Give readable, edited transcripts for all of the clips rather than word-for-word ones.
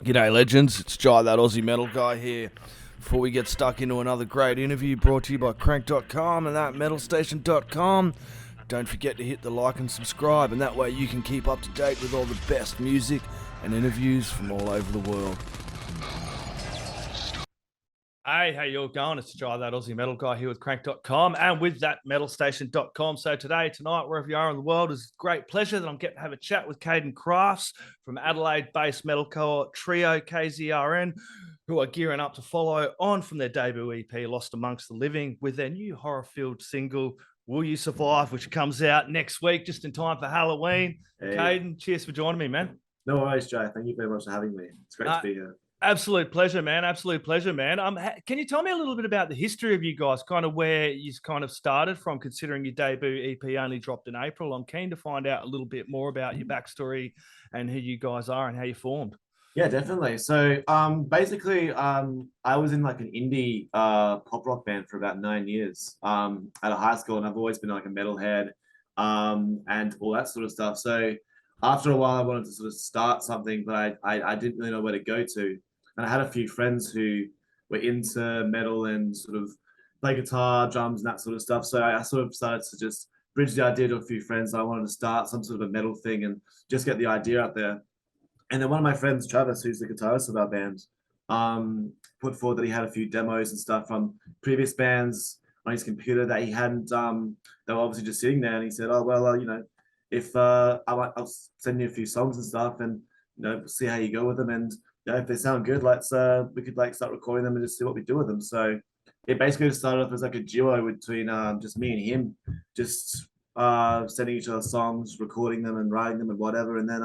G'day legends, it's Jai that Aussie metal guy here. Before we get stuck into another great interview brought to you by Crannk.com and thatmetalstation.com, don't forget to hit the like and subscribe, and that way you can keep up to date with all the best music and interviews from all over the world. Hey, how you all going? It's Jai, that Aussie metal guy here with Crannk.com and with thatmetalstation.com. So tonight, wherever you are in the world, it's a great pleasure that I'm getting to have a chat with Caiden Crafts from Adelaide-based metalcore trio KZRN, who are gearing up to follow on from their debut EP, Lost Amongst the Living, with their new horror-filled single, Will You Survive, which comes out next week, just in time for Halloween. Hey. Caiden, cheers for joining me, man. No worries, Jai. Thank you very much for having me. It's great to be here. Absolute pleasure, man. Absolute pleasure, man. Can you tell me a little bit about the history of you guys, kind of where you kind of started from, considering your debut EP only dropped in April? I'm keen to find out a little bit more about your backstory and who you guys are and how you formed. Yeah, definitely. So basically, I was in like an indie pop rock band for about 9 years at a high school, and I've always been like a metalhead and all that sort of stuff. So after a while, I wanted to sort of start something, but I didn't really know where to go to. And I had a few friends who were into metal and sort of play guitar, drums, and that sort of stuff. So I sort of started to just bridge the idea to a few friends that I wanted to start some sort of a metal thing and just get the idea out there. And then one of my friends, Travis, who's the guitarist of our band, put forward that he had a few demos and stuff from previous bands on his computer that he hadn't, they were obviously just sitting there. And he said, oh, well, you know, if I'll send you a few songs and stuff and, you know, see how you go with them. And if they sound good, we could like start recording them and just see what we do with them. So it basically just started off as like a duo between just me and him, just sending each other songs, recording them and writing them and whatever. And then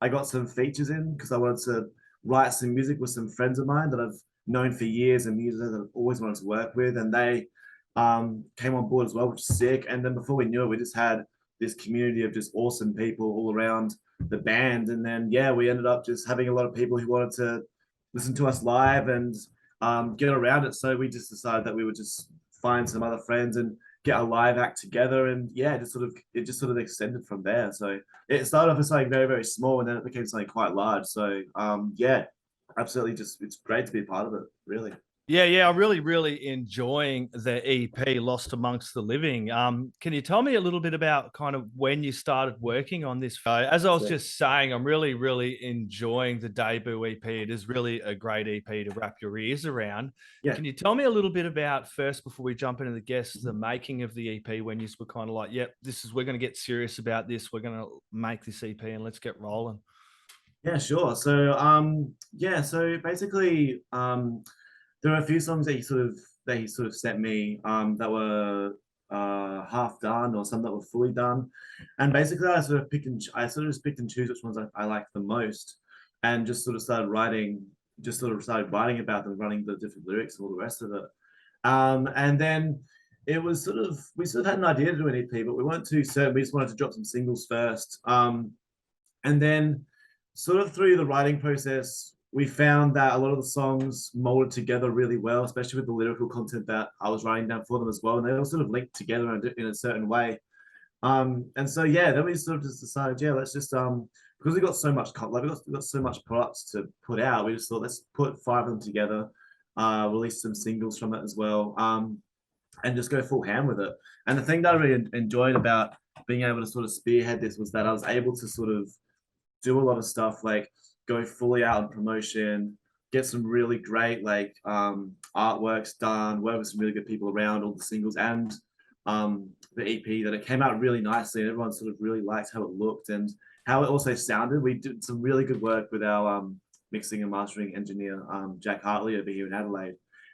I got some features in because I wanted to write some music with some friends of mine that I've known for years and musicians that I've always wanted to work with, and they came on board as well, which is sick. And then before we knew it, we just had this community of just awesome people all around the band. And then we ended up just having a lot of people who wanted to listen to us live and get around it. So we just decided that we would just find some other friends and get a live act together. And it just sort of extended from there. So it started off as something very, very small, and then it became something quite large. So absolutely, just it's great to be a part of it, really. Yeah, I'm really enjoying the EP Lost Amongst the Living. Can you tell me a little bit about kind of when you started working on this? As I was just saying, I'm really enjoying the debut EP. It is really a great EP to wrap your ears around. Yeah. Can you tell me a little bit about, first, before we jump into the guests, the making of the EP, when you were kind of like, yep, we're going to get serious about this. We're going to make this EP and let's get rolling. Yeah, sure. So, so basically, there are a few songs that he sort of sent me that were half done, or some that were fully done, and basically I sort of just picked and choose which ones I liked the most, and just sort of started writing about them, running the different lyrics and all the rest of it. And then it was we sort of had an idea to do an EP, but we weren't too certain. We just wanted to drop some singles first, and then sort of through the writing process, we found that a lot of the songs molded together really well, especially with the lyrical content that I was writing down for them as well. And they all sort of linked together in a certain way. And so, then we sort of just decided, let's just, because we got so much, we got so much products to put out, we just thought, let's put 5 of them together, release some singles from it as well, and just go full ham with it. And the thing that I really enjoyed about being able to sort of spearhead this was that I was able to sort of do a lot of stuff like go fully out on promotion, get some really great artworks done, work with some really good people around all the singles and the EP, that it came out really nicely and everyone sort of really liked how it looked and how it also sounded. We did some really good work with our mixing and mastering engineer, Jack Hartley, over here in Adelaide.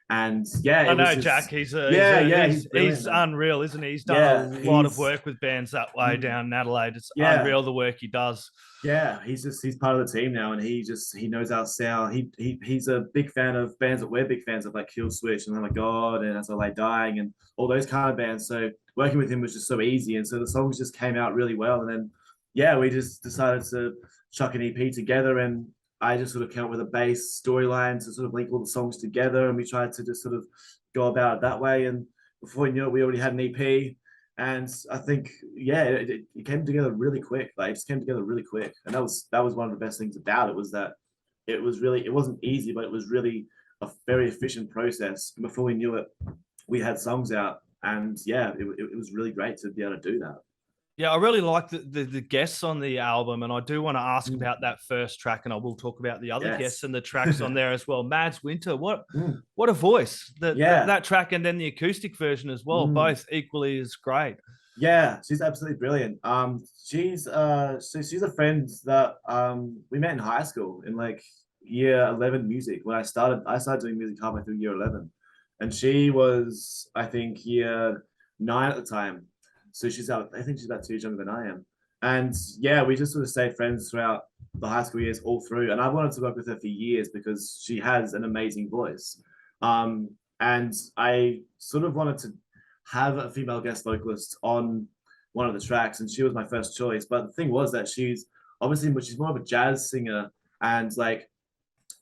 And I know Jack. He's unreal, isn't he? He's done a lot of work with bands that way down in Adelaide. It's unreal the work he does. Yeah, he's part of the team now, and he knows our sound. He's a big fan of bands that we're big fans of, like KILLSWITCH and Oh My God and As I Lay Dying and all those kind of bands. So working with him was just so easy, and so the songs just came out really well. And then we just decided to chuck an EP together, and I just sort of came up with a base storyline to sort of link all the songs together, and we tried to just sort of go about it that way. And before we knew it, we already had an EP. And I think, yeah, it came together really quick. Like, it just came together really quick. And that was one of the best things about it, was that it wasn't easy, but it was really a very efficient process. And before we knew it, we had songs out. And yeah, it was really great to be able to do that. Yeah, I really like the guests on the album, and I do want to ask about that first track, and I will talk about the other guests and the tracks on there as well. Mads Winter, what a voice! That track, and then the acoustic version as well, both equally as great. Yeah, she's absolutely brilliant. She's she's a friend that we met in high school in like year 11 music. When I started doing music halfway through year 11, and she was, I think, year 9 at the time. So I think she's about 2 years younger than I am. And yeah, we just sort of stayed friends throughout the high school years all through. And I wanted to work with her for years because she has an amazing voice. And I sort of wanted to have a female guest vocalist on one of the tracks, and she was my first choice. But the thing was that she's more of a jazz singer, and like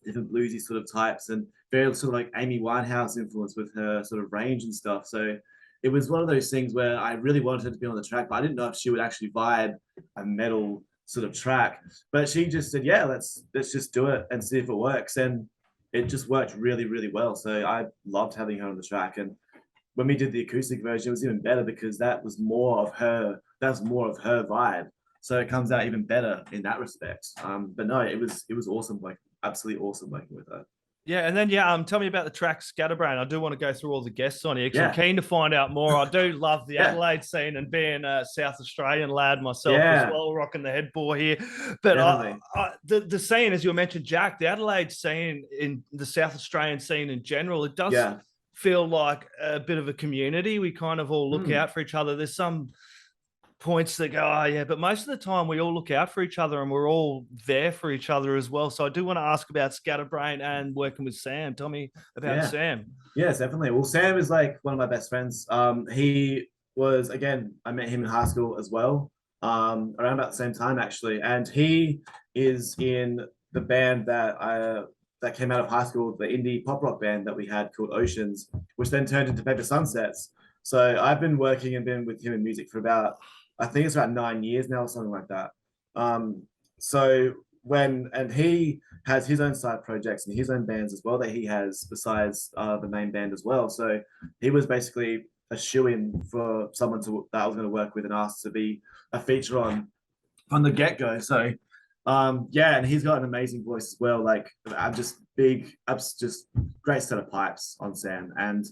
different bluesy sort of types, and very sort of like Amy Winehouse influence with her sort of range and stuff. So it was one of those things where I really wanted her to be on the track, but I didn't know if she would actually vibe a metal sort of track. But she just said, yeah, let's just do it and see if it works. And it just worked really, really well. So I loved having her on the track. And when we did the acoustic version, it was even better because that was more of her vibe. So it comes out even better in that respect. But no, it was awesome, like absolutely awesome working with her. Yeah, and then tell me about the track Scatterbrain. I do want to go through all the guests on here because I'm keen to find out more. I do love the Adelaide scene, and being a South Australian lad myself as well, rocking the headboard here. But the scene, as you mentioned, Jack, the Adelaide scene, in the South Australian scene in general, it does feel like a bit of a community. We kind of all look out for each other. There's some points that go, oh yeah, but most of the time we all look out for each other and we're all there for each other as well. So I do want to ask about Scatterbrain and working with Sam. Tell me about Sam. Yes, definitely. Well, Sam is like one of my best friends. He was, again, I met him in high school as well, around about the same time actually. And he is in the band that came out of high school, the indie pop rock band that we had called Oceans, which then turned into Paper Sunsets. So I've been working and been with him in music for about, I think it's about 9 years now or something like that. And he has his own side projects and his own bands as well that he has besides the main band as well. So he was basically a shoe-in for someone that I was going to work with and asked to be a feature on from the get-go. So and he's got an amazing voice as well. Like just great set of pipes on Sam. And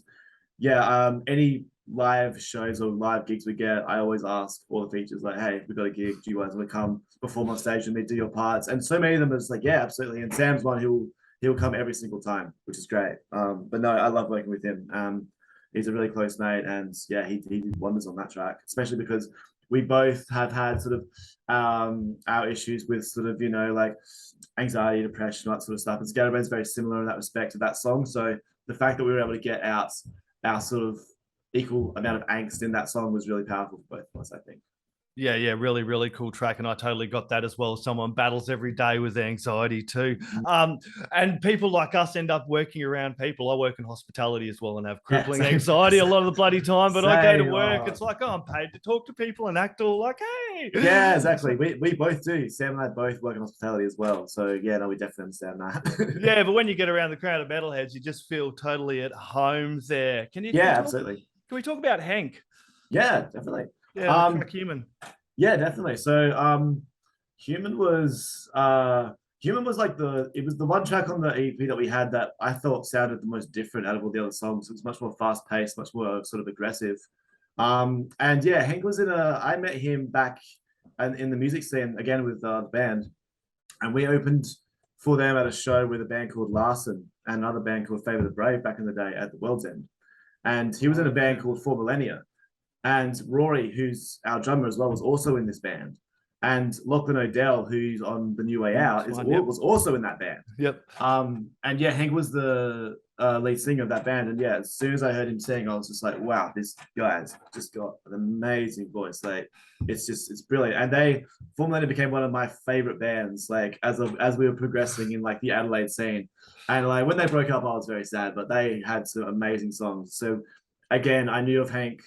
any live shows or live gigs we get, I always ask all the features like, hey, we got a gig, do you guys want to come perform on stage and me do your parts? And so many of them are just like, yeah, absolutely. And Sam's one he'll come every single time, which is great. But no, I love working with him. He's a really close mate, and yeah, he did wonders on that track, especially because we both have had sort of our issues with sort of, like anxiety, depression, that sort of stuff. And Scatterbrain's very similar in that respect to that song. So the fact that we were able to get out our sort of equal amount of angst in that song was really powerful for both of us, I think. Yeah, really, really cool track. And I totally got that as well. Someone battles every day with anxiety too. And people like us end up working around people. I work in hospitality as well and have crippling anxiety a lot of the bloody time. But I go to work, it's like, I'm paid to talk to people and act all like, hey. Yeah, exactly. We both do. Sam and I both work in hospitality as well. So yeah, no, we definitely understand that. Yeah, but when you get around the crowd of metalheads, you just feel totally at home there. Absolutely. Can we talk about Hank? Yeah, definitely. Yeah, Human. Yeah, definitely. So Human was like it was the one track on the EP that we had that I thought sounded the most different out of all the other songs. It was much more fast paced, much more sort of aggressive. And yeah, Hank was I met him back in the music scene again with the band, and we opened for them at a show with a band called Larson and another band called Favor the Brave back in the day at the World's End. And he was in a band called 4 Millennia. And Rory, who's our drummer as well, was also in this band. And Lachlan O'Dell, who's on The New Way Out, was also in that band. Yep. And yeah, Hank was the lead singer of that band. And yeah, as soon as I heard him sing, I was just like, wow, this guy's just got an amazing voice. Like, it's brilliant. And 4 Millennia became one of my favorite bands, like as we were progressing in like the Adelaide scene. And like when they broke up, I was very sad, but they had some amazing songs. So again, I knew of Hank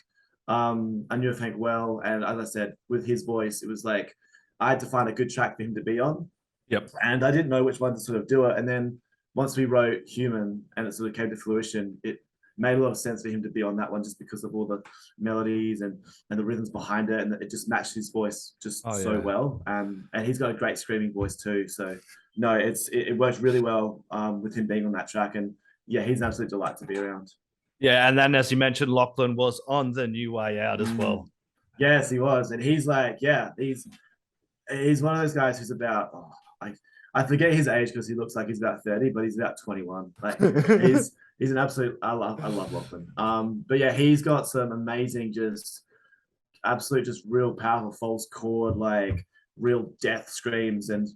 I knew Hank well, and as I said, with his voice, it was like I had to find a good track for him to be on. Yep. And I didn't know which one to sort of do it. And then once we wrote Human and it sort of came to fruition, it made a lot of sense for him to be on that one just because of all the melodies and the rhythms behind it, and it just matched his voice just well. And he's got a great screaming voice too. So no, it worked really well with him being on that track. And yeah, he's an absolute delight to be around. Yeah, and then as you mentioned, Lachlan was on the new way out as well. Yes, he was, and he's like, yeah, he's one of those guys who's about, I forget his age because he looks like he's about 30, but he's about 21. Like he's an absolute. I love Lachlan. But yeah, he's got some amazing, just real powerful false chord, like real death screams. And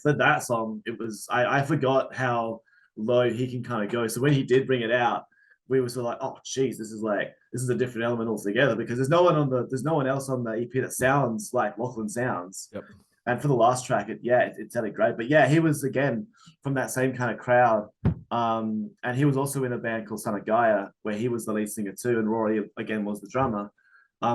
for that song, it was I forgot how low he can kind of go. So when he did bring it out, we were sort of like, oh geez, this is a different element altogether, because there's no one else on the EP that sounds like Lachlan sounds. Yep. And for the last track, it sounded great. But yeah, he was again from that same kind of crowd. And he was also in a band called Son of Gaia, where he was the lead singer too, and Rory again was the drummer.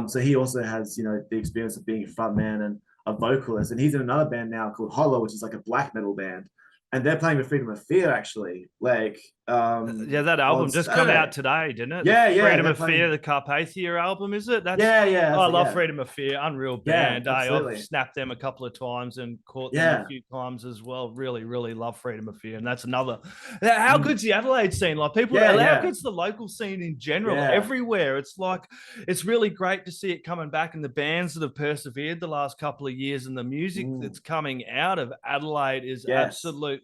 So he also has, the experience of being a frontman and a vocalist. And he's in another band now called Holur, which is like a black metal band. And they're playing with Freedom of Fear, actually. Like, that album just come out today, didn't it? Yeah, Freedom of Fear, the Carpathia album, is it? Yeah. I love Freedom of Fear, unreal band. Absolutely. I've snapped them a couple of times and caught them a few times as well. Really, really love Freedom of Fear, and that's another. How good's the Adelaide scene? Like people, how good's the local scene in general? Everywhere, it's like it's really great to see it coming back, and the bands that have persevered the last couple of years, and the music that's coming out of Adelaide is absolutely.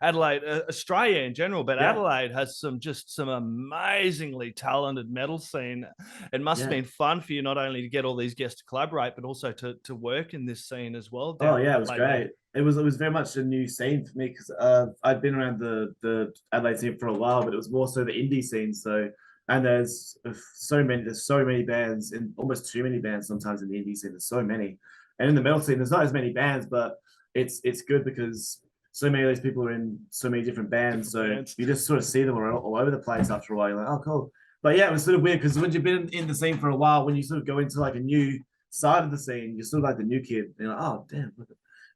Adelaide, Australia in general, but Adelaide has some amazingly talented metal scene. It must have been fun for you not only to get all these guests to collaborate, but also to work in this scene as well. Oh yeah, it was great. It was very much a new scene for me because I'd been around the Adelaide scene for a while, but it was more so the indie scene. So and there's so many bands, and almost too many bands sometimes in the indie scene. There's so many, and in the metal scene there's not as many bands, but it's good because so many of these people are in so many different bands. You just sort of see them all over the place after a while. You're like, oh, cool. But yeah, it was sort of weird because when you've been in the scene for a while, when you sort of go into like a new side of the scene, you're sort of like the new kid. You're like, oh, damn,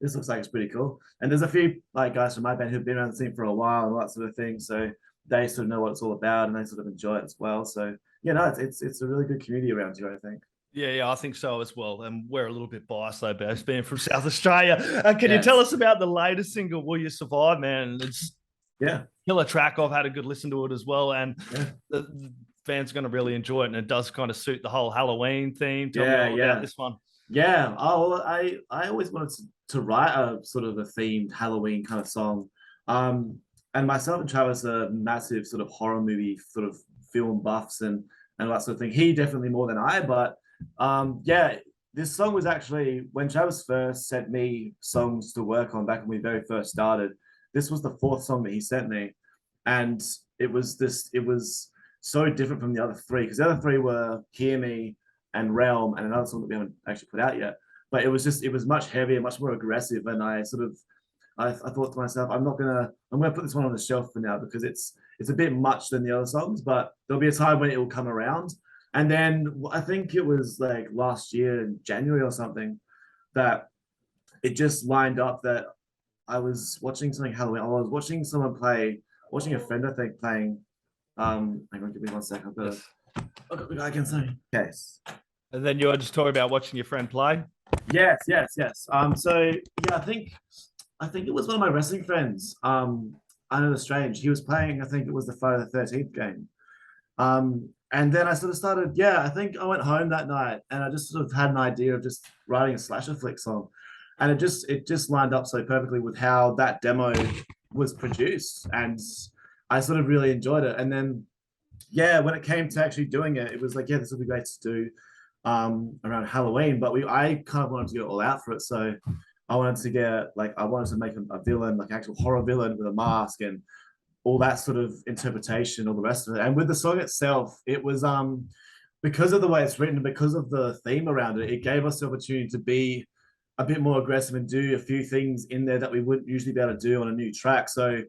this looks like it's pretty cool. And there's a few like guys from my band who've been around the scene for a while and all that sort of thing. So they sort of know what it's all about and they sort of enjoy it as well. So yeah, no, it's a really good community around here, I think. Yeah, I think so as well. And we're a little bit biased though, both being from South Australia. Can you tell us about the latest single, Will You Survive, man? It's killer track. I've had a good listen to it as well. And the fans are going to really enjoy it. And it does kind of suit the whole Halloween theme. Tell me about this one. Yeah. Oh, well, I always wanted to write a sort of a themed Halloween kind of song. And myself and Travis are massive sort of horror movie sort of film buffs and that sort of thing. He definitely more than I, but this song was actually when Travis first sent me songs to work on back when we very first started. This was the fourth song that he sent me, and it was so different from the other three because the other three were Hear Me and Realm and another song that we haven't actually put out yet. But it was much heavier, much more aggressive, and I thought to myself, I'm gonna put this one on the shelf for now because it's a bit much than the other songs, but there'll be a time when it will come around. And then I think it was like last year in January or something that it just lined up that I was watching something Halloween. I was watching a friend I think playing. Hang on, give me 1 second. I've got the guy again. Sorry. Case. And then you were just talking about watching your friend play. Yes. So yeah, I think it was one of my wrestling friends. I know the Strange. He was playing. I think it was the Friday the 13th game. And then I sort of started, I think I went home that night and I just sort of had an idea of just writing a slasher flick song. And it just lined up so perfectly with how that demo was produced. And I sort of really enjoyed it. And then, when it came to actually doing it, it was like, this would be great to do around Halloween. But I kind of wanted to go all out for it. So I wanted to make a villain, like actual horror villain with a mask and all that sort of interpretation, all the rest of it. And with the song itself, it was because of the way it's written, because of the theme around it, it gave us the opportunity to be a bit more aggressive and do a few things in there that we wouldn't usually be able to do on a new track. So,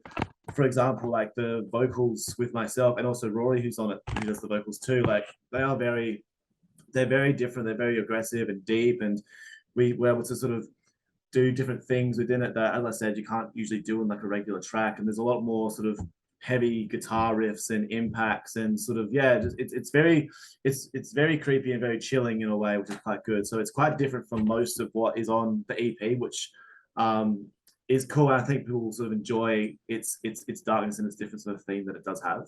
for example, like the vocals with myself and also Rory, who's on it, who does the vocals too, like they are very they're very different. They're very aggressive and deep, and we were able to sort of do different things within it that, as I said, you can't usually do in like a regular track. And there's a lot more sort of heavy guitar riffs and impacts and sort of it's very creepy and very chilling in a way, which is quite good. So it's quite different from most of what is on the EP, which is cool. And I think people will sort of enjoy its darkness and its different sort of theme that it does have.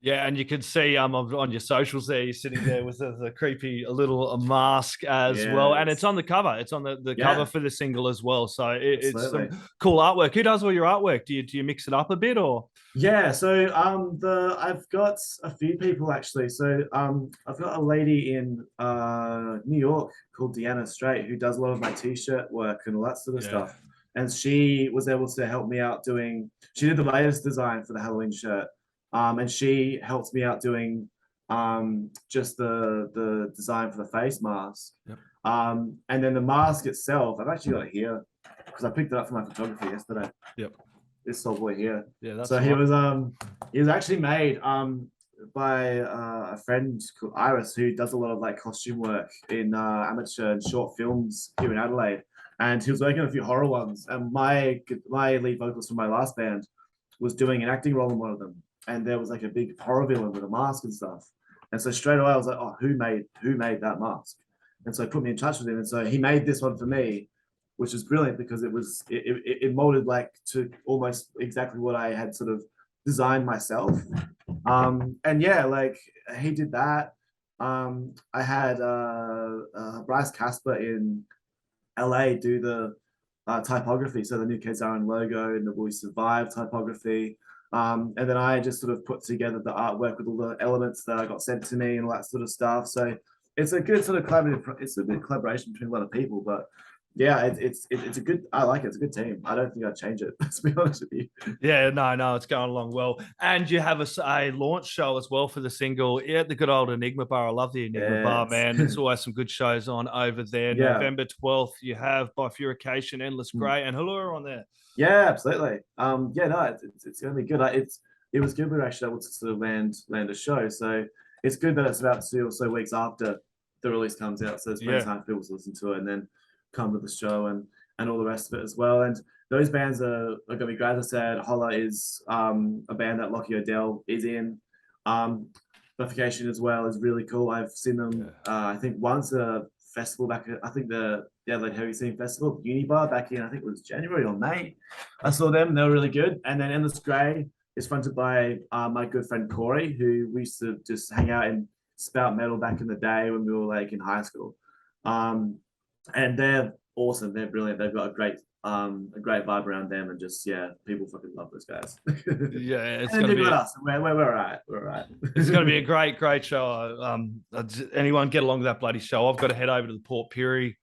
Yeah, and you can see on your socials there, you're sitting there with the creepy little mask as well, and it's on the cover. It's on the cover for the single as well. So it's some cool artwork. Who does all your artwork? Do you mix it up a bit or? Yeah, so I've got a few people actually. So I've got a lady in New York called Deanna Straight who does a lot of my t-shirt work and all that sort of stuff. And she was able to help me out doing. She did the latest design for the Halloween shirt. And she helped me out doing just the design for the face mask. Yep. And then the mask itself, I've actually got it here because I picked it up from my photography yesterday. Yep. This old boy here. Yeah, that's so he was actually made by a friend called Iris who does a lot of like costume work in amateur and short films here in Adelaide. And he was working on a few horror ones. And my lead vocalist from my last band was doing an acting role in one of them. And there was like a big horror villain with a mask and stuff. And so straight away I was like, oh, who made that mask? And so he put me in touch with him. And so he made this one for me, which is brilliant because it molded like to almost exactly what I had sort of designed myself. And yeah, like he did that. I had Bryce Casper in LA do the typography. So the new KZRN logo and the We Survive typography. And then I just sort of put together the artwork with all the elements that I got sent to me and all that sort of stuff. So it's a good sort of collaboration between a lot of people. But yeah, it's a good. I like it. It's a good team. I don't think I'd change it. To be honest with you. Yeah, no, it's going along well. And you have a launch show as well for the single at the good old Enigma Bar. I love the Enigma Bar, man. There's always some good shows on over there. Yeah. November 12th, you have Bifurcation, Endless Grey, and Holur on there. Yeah, absolutely. It's going to be good. It was good we were actually able to sort of land a show. So it's good that it's about 2 or so weeks after the release comes out. So there's plenty of time for people to listen to it and then come to the show and all the rest of it as well. And those bands are going to be great. As I said, Holur is a band that Lockie O'Dell is in. Bifurcation as well is really cool. I've seen them, I think once a festival back at, I think the Adelaide Heavy Scene Festival, Unibar, back in, I think it was January or May. I saw them, they were really good. And then Endless Grey is fronted by my good friend Corey, who we used to just hang out and spout metal back in the day when we were like in high school. And they're awesome, they're brilliant. They've got a great vibe around them, and just people fucking love those guys. It's gonna be us. We're all right. It's gonna be a great show. Anyone get along to that bloody show? I've got to head over to the Port Pirie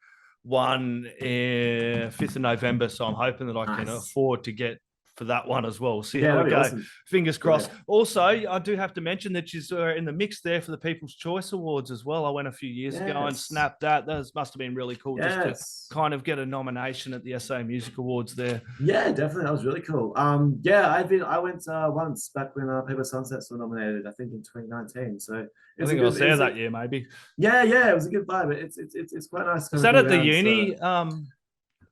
one 5th of November, so I'm hoping that I can afford to get for that one as well. We'll see how it goes. Awesome. Fingers crossed. Yeah. Also, I do have to mention that you're in the mix there for the People's Choice Awards as well. I went a few years ago and snapped that. That must have been really cool just to kind of get a nomination at the SA Music Awards there. Yeah, definitely. That was really cool. I went once back when Paper Sunsets were nominated, I think in 2019. So I think I was there that year, maybe. Yeah, it was a good vibe. It's quite nice. Is that at the uni?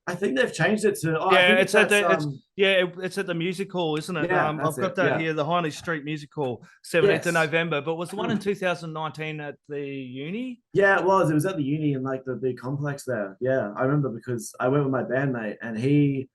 I think they've changed it to. It's at the music hall, isn't it? I've got that here, the Hindley Street Music Hall, 17th of November. But was the one in 2019 at the uni? Yeah, it was. It was at the uni in like the big complex there. Yeah, I remember because I went with my bandmate and he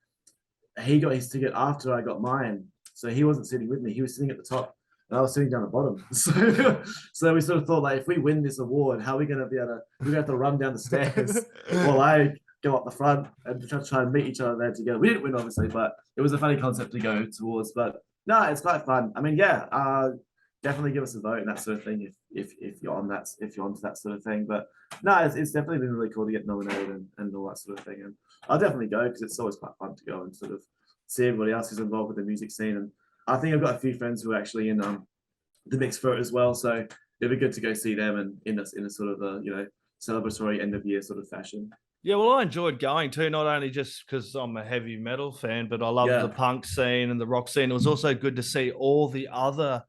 got his ticket after I got mine, so he wasn't sitting with me. He was sitting at the top. And I was sitting down the bottom. So we sort of thought, like, if we win this award, how are we going to be able to? We're going to have to run down the stairs while I go up the front and try and meet each other there together. We didn't win, obviously, but it was a funny concept to go towards. But no, it's quite fun. I mean, definitely give us a vote and that sort of thing if you're on that, if you're onto that sort of thing. But no, it's definitely been really cool to get nominated and all that sort of thing. And I'll definitely go because it's always quite fun to go and sort of see everybody else who's involved with the music scene. And I think I've got a few friends who are actually in the mix for it as well. So it'd be good to go see them and in a sort of a celebratory end of year sort of fashion. Yeah, well, I enjoyed going too, not only just because I'm a heavy metal fan, but I love the punk scene and the rock scene. It was also good to see all the other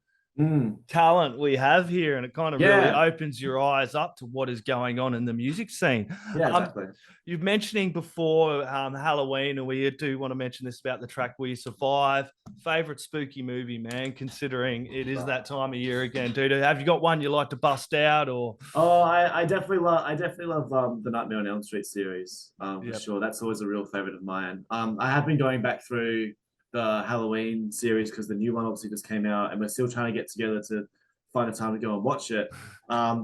talent we have here, and it kind of really Yeah. opens your eyes up to what is going on in the music scene. Yeah, exactly. You've mentioning before Halloween, and we do want to mention this about the track "Will You Survive?" Favorite spooky movie, man, considering it is that time of year again, dude. Have you got one you like to bust out, or? Oh, I definitely love the Nightmare on Elm Street series. For sure. That's always a real favorite of mine. I have been going back through the Halloween series because the new one obviously just came out, and we're still trying to get together to find a time to go and watch it.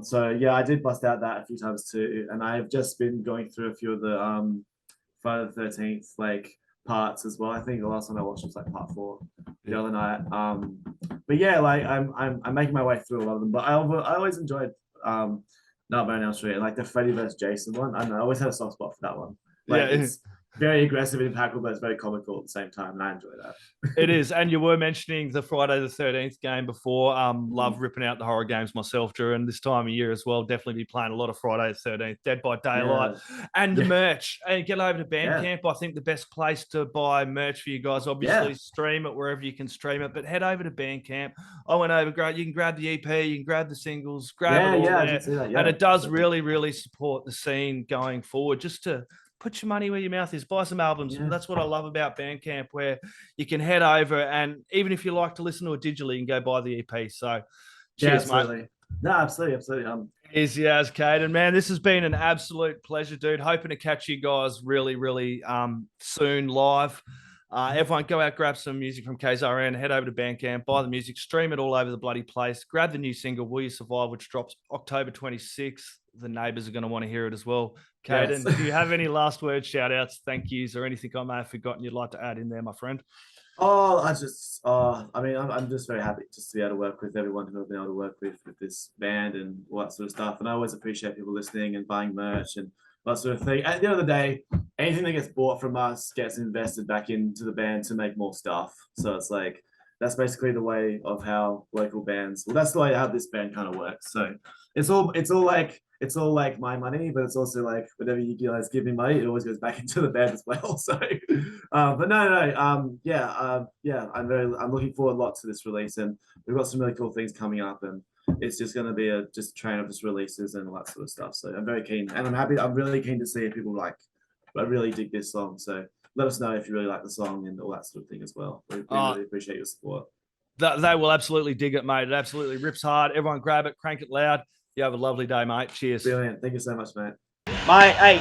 So yeah, I did bust out that a few times too, and I've just been going through a few of the Friday the 13th like parts as well. I think the last one I watched was like part 4 the other night. But yeah, like I'm making my way through a lot of them. But I always enjoyed Nightmare on Elm Street, and like the Freddy vs. Jason one. I don't know, I always had a soft spot for that one. Like it's very aggressive and impactful, but it's very comical at the same time, and I enjoy that. It is, and you were mentioning the Friday the 13th game before. Love ripping out the horror games myself during this time of year as well. Definitely be playing a lot of Friday the 13th, Dead by Daylight, and the merch. And get over to Bandcamp. I think the best place to buy merch for you guys, obviously, stream it wherever you can stream it, but head over to Bandcamp. I went over, you can grab the EP, you can grab the singles, grab it all there. I did see that, and it does really, really support the scene going forward, just to put your money where your mouth is, buy some albums. That's what I love about Bandcamp, where you can head over, and even if you like to listen to it digitally, you can go buy the EP. So cheers, mate. No, absolutely. Easy as, Caiden. Man, this has been an absolute pleasure, dude. Hoping to catch you guys really, really soon live. Everyone go out, grab some music from KZRN, head over to Bandcamp, buy the music, stream it all over the bloody place. Grab the new single, Will You Survive, which drops October 26th. The neighbors are going to want to hear it as well. Caiden, do you have any last words, shout outs, thank yous, or anything I may have forgotten you'd like to add in there, my friend? I'm just very happy just to be able to work with everyone who I've been able to work with this band and all that sort of stuff. And I always appreciate people listening and buying merch and that sort of thing. At the end of the day, anything that gets bought from us gets invested back into the band to make more stuff. So it's like, that's basically the way of how local bands, that's the way how this band kind of works. So it's all like my money, but it's also like whenever you guys give me money, it always goes back into the band as well. So, but I'm looking forward a lot to this release, and we've got some really cool things coming up, and it's just going to be a train of just releases and all that sort of stuff. So I'm very keen, and I'm really keen to see if people I really dig this song. So let us know if you really like the song and all that sort of thing as well. We really appreciate your support. They will absolutely dig it, mate. It absolutely rips hard. Everyone grab it, crank it loud. You have a lovely day, mate. Cheers. Brilliant. Thank you so much, mate. Mate, hey,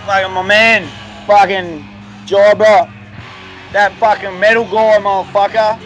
fucking my man, fucking Jobber, that fucking metal guy, motherfucker.